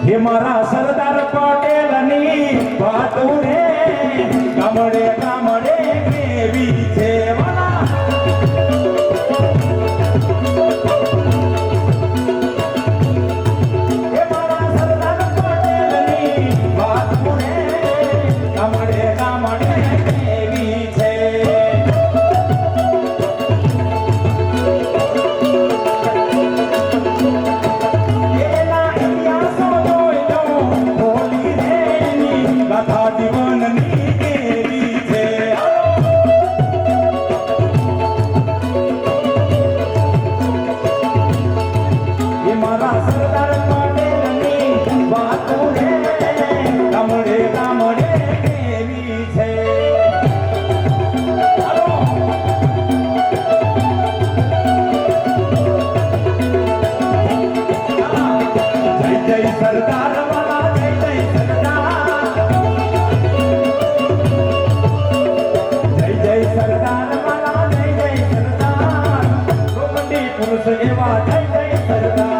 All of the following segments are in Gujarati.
હે મારા સરદાર પટેલની વાતો રે ગામડે ગામડે કેવી છે વાલા હે મારા સરદાર પટેલની વાતો રે ગામડે ગામડે કેવી છે સરદાર વાલા જય જય સરદાર જય જય સરદાર વાલા જય જય સરદાર ગોમતી પુરુષ એવા જય જય સરદાર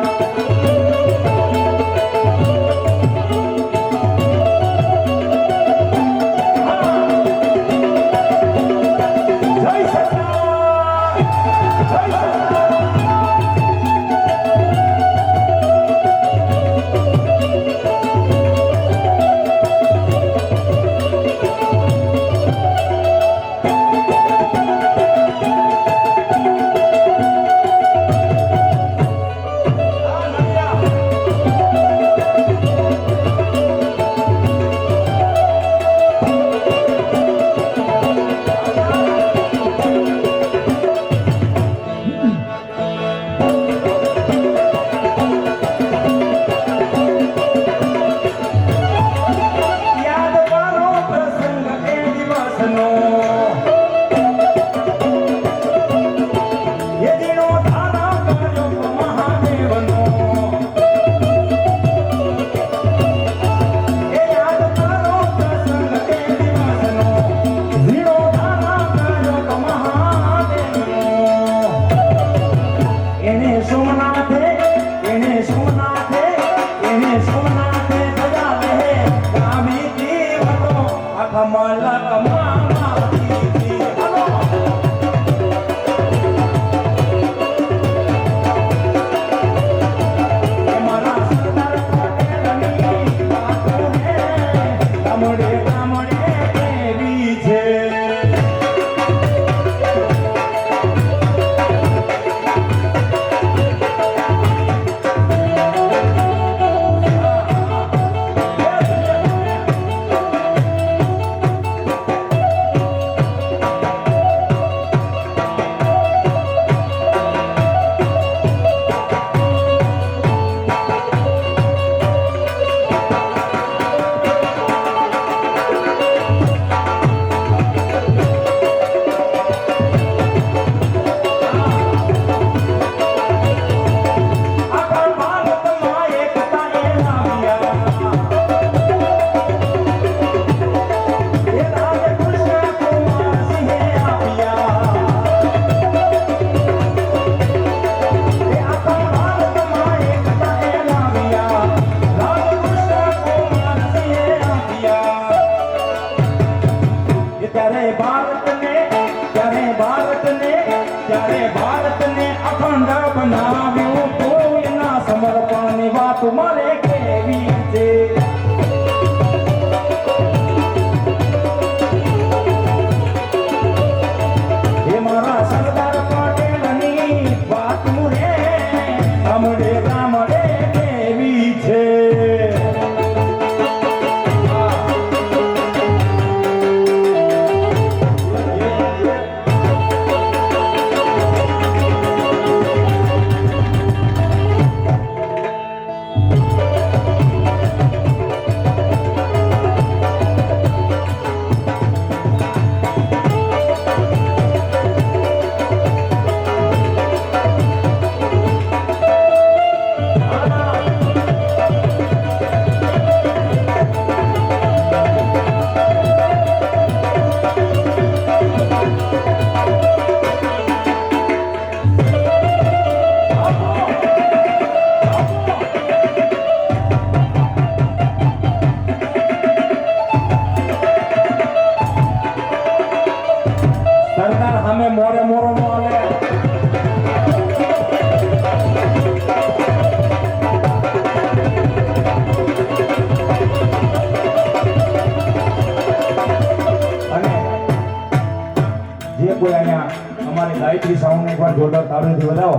ગાયત્રી સાઉન્ડ એકવાર જોરદાર તાળીઓથી વધાવો.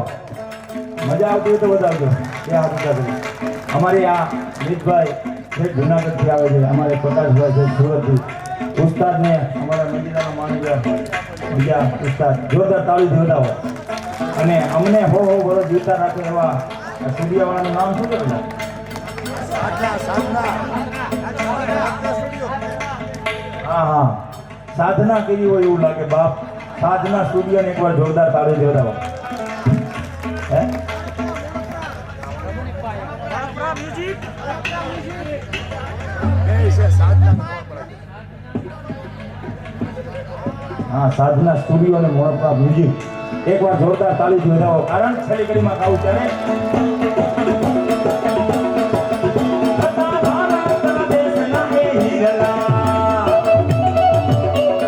મજા આવતી હોય તો વધાવજો. એ હાથ ઊંચા કરી. અમારી આ મિતભાઈ જે જુનાગઢથી આવે છે, અમારે પ્રકાશભાઈ છે સુરતથી, ઉસ્તાદને અમારા મંદિરના માનીજા બીજા ઉસ્તાદ જોરદાર તાળીથી વધાવો. અને અમને હો વર્ષ જીવતા રાખે એવા સ્ટુડિયોવાળાનું નામ શું કરેલું? હા હા, સાધના કરી હોય એવું લાગે બાપ. સાધના સ્ટુડિયોને એકવાર જોરદાર તાળીથી વધાવો. હે હા, સાધના સ્ટુડિયો અને મોણપા મ્યુઝિક એકવાર જોરદાર તાળીથી વધાવો. કારણ છેલ્લી કડીમાં ગાવું ત્યારે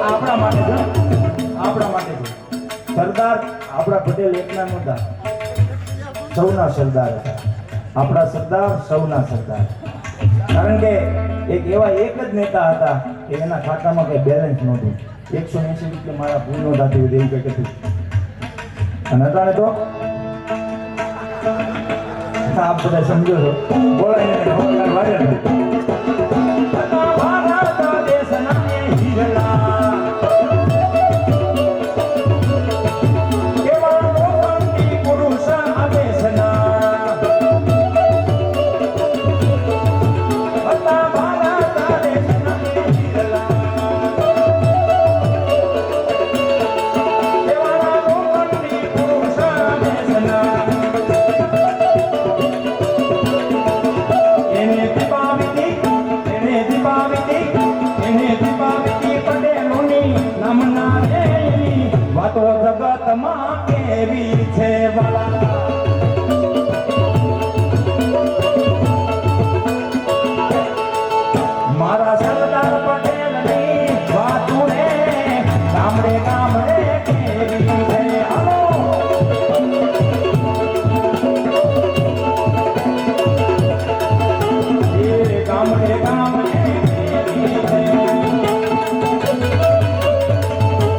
આપણા માટે છે, આપણા માટે છે. સરદાર આપણા પટેલ એકના નહોતા, સૌના સરદાર હતા. આપણા સરદાર સૌના સરદાર. કારણ કે એક એવા એક જ નેતા હતા કે એના ખાતામાં કઈ બેલેન્સ નહોતું. 180 રૂપિયા મારા ભૂલ નો થતી હોય એવું કંઈક હતું. અને અટાણે તો આપ બધા સમજો છો, બોલાય વાયરલ